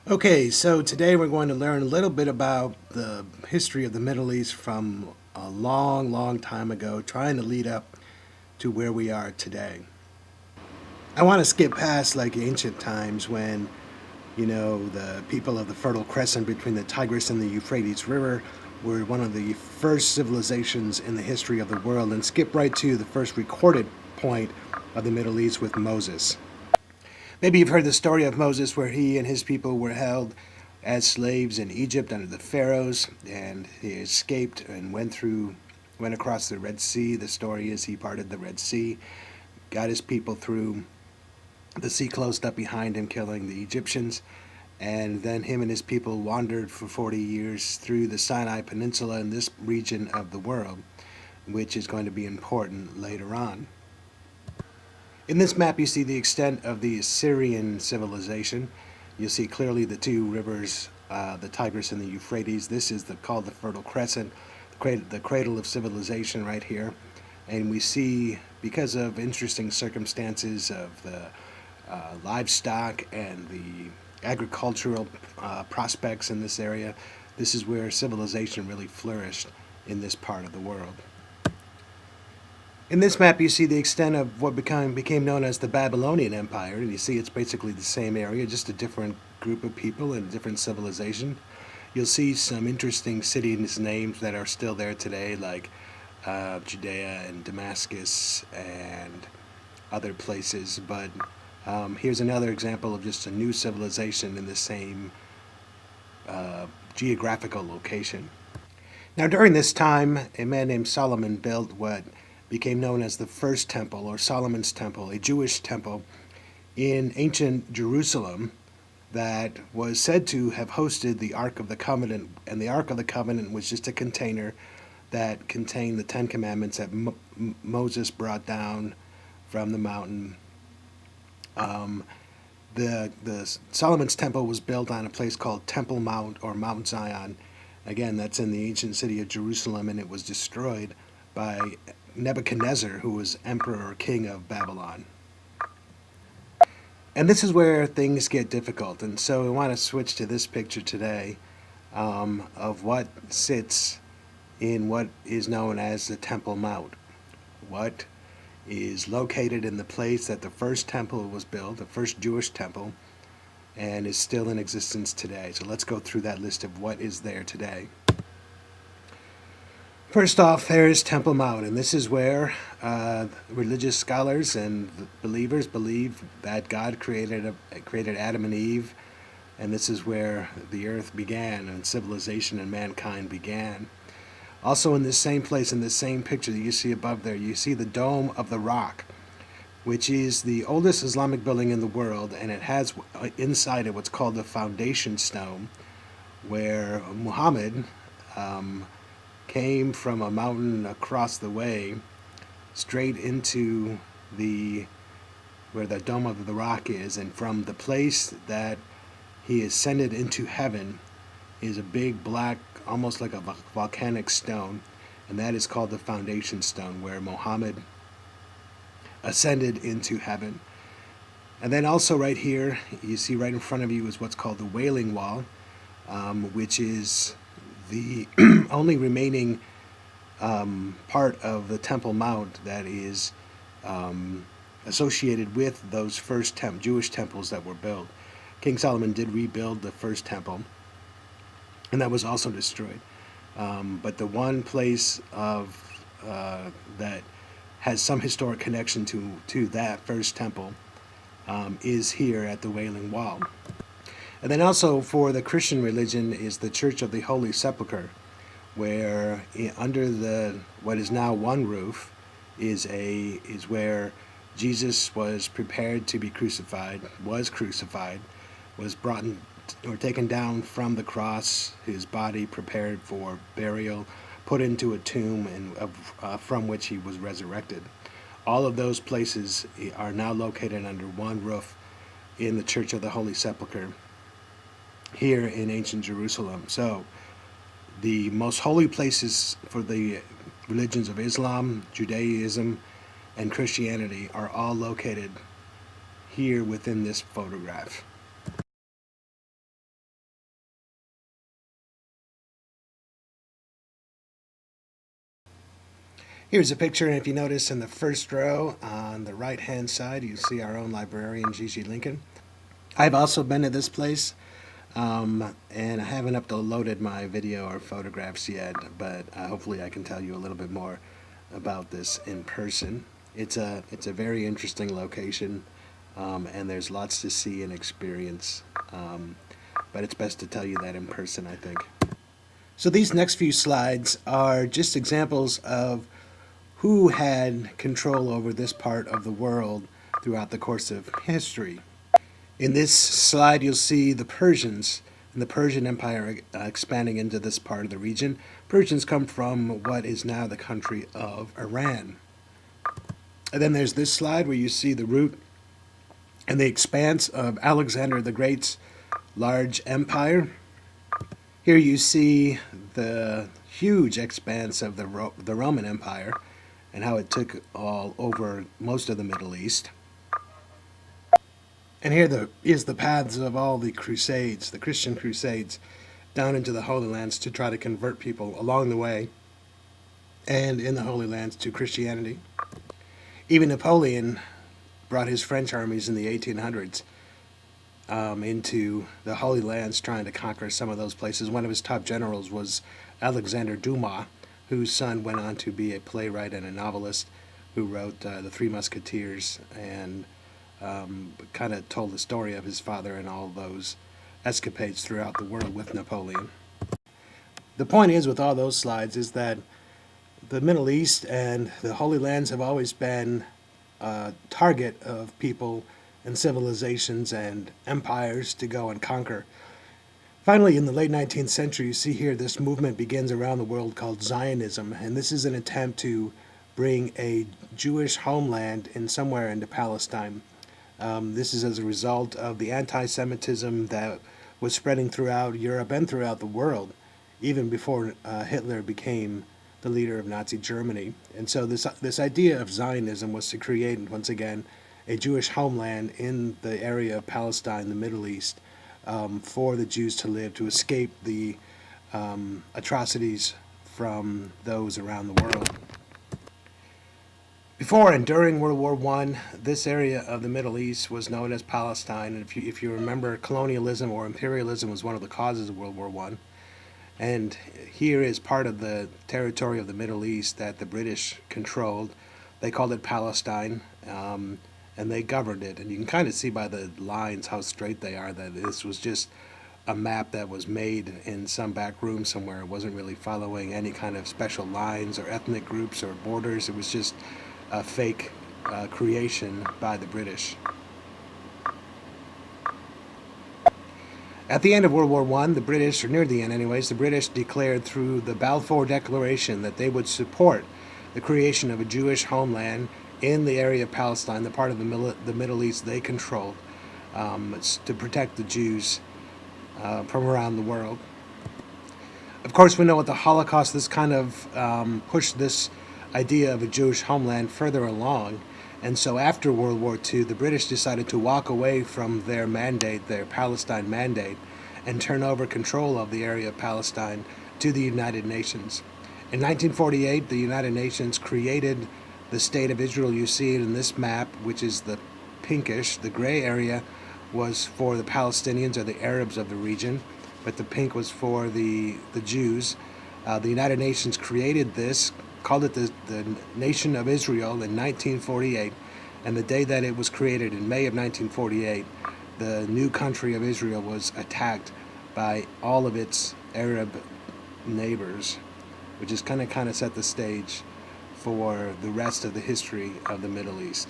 Okay, so today we're going to learn a little bit about the history of the Middle East from a long, long time ago, trying to lead up to where we are today. I want to skip past like ancient times when, the people of the Fertile Crescent between the Tigris and the Euphrates River were one of the first civilizations in the history of the world and skip right to the first recorded point of the Middle East with Moses. Maybe you've heard the story of Moses where he and his people were held as slaves in Egypt under the pharaohs, and he escaped and went across the Red Sea. The story is he parted the Red Sea, got his people through. The sea closed up behind him, killing the Egyptians, and then him and his people wandered for 40 years through the Sinai Peninsula in this region of the world, which is going to be important later on. In this map, you see the extent of the Assyrian civilization. You see clearly the two rivers, the Tigris and the Euphrates. This is called the Fertile Crescent, the cradle of civilization right here. And we see, because of interesting circumstances of the livestock and the agricultural prospects in this area, this is where civilization really flourished in this part of the world. In this map, you see the extent of what became known as the Babylonian Empire, and you see it's basically the same area, just a different group of people and a different civilization. You'll see some interesting cities names that are still there today, like Judea and Damascus and other places, but here's another example of just a new civilization in the same geographical location. Now, during this time, a man named Solomon built what became known as the First Temple, or Solomon's Temple, a Jewish temple in ancient Jerusalem that was said to have hosted the Ark of the Covenant. And the Ark of the Covenant was just a container that contained the Ten Commandments that Moses brought down from the mountain. The Solomon's Temple was built on a place called Temple Mount, or Mount Zion. Again, that's in the ancient city of Jerusalem, and it was destroyed by Nebuchadnezzar, who was emperor or king of Babylon. And this is where things get difficult. And so we want to switch to this picture today of what sits in what is known as the Temple Mount. What is located in the place that the first temple was built, the first Jewish temple, and is still in existence today. So let's go through that list of what is there today. First off, there is Temple Mount, and this is where religious scholars and believers believe that God created Adam and Eve, and this is where the earth began and civilization and mankind began. Also in this same place, in this same picture that you see above there, you see the Dome of the Rock, which is the oldest Islamic building in the world, and it has inside it what's called the foundation stone, where Muhammad came from a mountain across the way straight into where the Dome of the Rock is, and from the place that he ascended into heaven is a big black, almost like a volcanic stone, and that is called the foundation stone, where Muhammad ascended into heaven. And then also right here, you see right in front of you is what's called the Wailing Wall, which is the only remaining part of the Temple Mount that is associated with those first Jewish temples that were built. King Solomon did rebuild the first temple, and that was also destroyed. But the one place that has some historic connection to that first temple is here at the Wailing Wall. And then also for the Christian religion is the Church of the Holy Sepulchre, where under what is now one roof is where Jesus was prepared to be crucified, was brought or taken down from the cross, his body prepared for burial, put into a tomb, and from which he was resurrected. All of those places are now located under one roof in the Church of the Holy Sepulchre here in ancient Jerusalem. So the most holy places for the religions of Islam, Judaism, and Christianity are all located here within this photograph. Here's a picture, and if you notice in the first row on the right hand side, you see our own librarian, Gigi Lincoln. I've also been to this place, and I haven't uploaded my video or photographs yet, but hopefully I can tell you a little bit more about this in person. It's a very interesting location, and there's lots to see and experience, but it's best to tell you that in person, I think. So these next few slides are just examples of who had control over this part of the world throughout the course of history. In this slide, you'll see the Persians and the Persian Empire expanding into this part of the region. Persians come from what is now the country of Iran. And then there's this slide where you see the route and the expanse of Alexander the Great's large empire. Here you see the huge expanse of the Roman Empire and how it took all over most of the Middle East. And here is the paths of all the crusades, the Christian crusades, down into the Holy Lands to try to convert people along the way and in the Holy Lands to Christianity. Even Napoleon brought his French armies in the 1800s into the Holy Lands trying to conquer some of those places. One of his top generals was Alexander Dumas, whose son went on to be a playwright and a novelist who wrote The Three Musketeers and kind of told the story of his father and all those escapades throughout the world with Napoleon. The point is with all those slides is that the Middle East and the Holy Lands have always been a target of people and civilizations and empires to go and conquer. Finally, in the late 19th century, you see here this movement begins around the world called Zionism, and this is an attempt to bring a Jewish homeland in somewhere into Palestine. This is as a result of the anti-Semitism that was spreading throughout Europe and throughout the world, even before Hitler became the leader of Nazi Germany. And so this idea of Zionism was to create, once again, a Jewish homeland in the area of Palestine, the Middle East, for the Jews to live, to escape the atrocities from those around the world. Before and during World War I, this area of the Middle East was known as Palestine. And if you remember, colonialism or imperialism was one of the causes of World War I. And here is part of the territory of the Middle East that the British controlled. They called it Palestine, and they governed it. And you can kind of see by the lines how straight they are that this was just a map that was made in some back room somewhere. It wasn't really following any kind of special lines or ethnic groups or borders. It was just a fake creation by the British. At the end of World War I, the British, or near the end anyways, the British declared through the Balfour Declaration that they would support the creation of a Jewish homeland in the area of Palestine, the part of the Middle East they controlled, to protect the Jews from around the world. Of course, we know with the Holocaust, this kind of pushed this idea of a Jewish homeland further along. And so after World War II, the British decided to walk away from their mandate, their Palestine mandate, and turn over control of the area of Palestine to the United Nations. In 1948, the United Nations created the State of Israel. You see it in this map, which is the pinkish. The gray area was for the Palestinians or the Arabs of the region, but the pink was for the Jews. The United Nations created this, called it the Nation of Israel in 1948, and the day that it was created in May of 1948, the new country of Israel was attacked by all of its Arab neighbors, which is kind of set the stage for the rest of the history of the Middle East.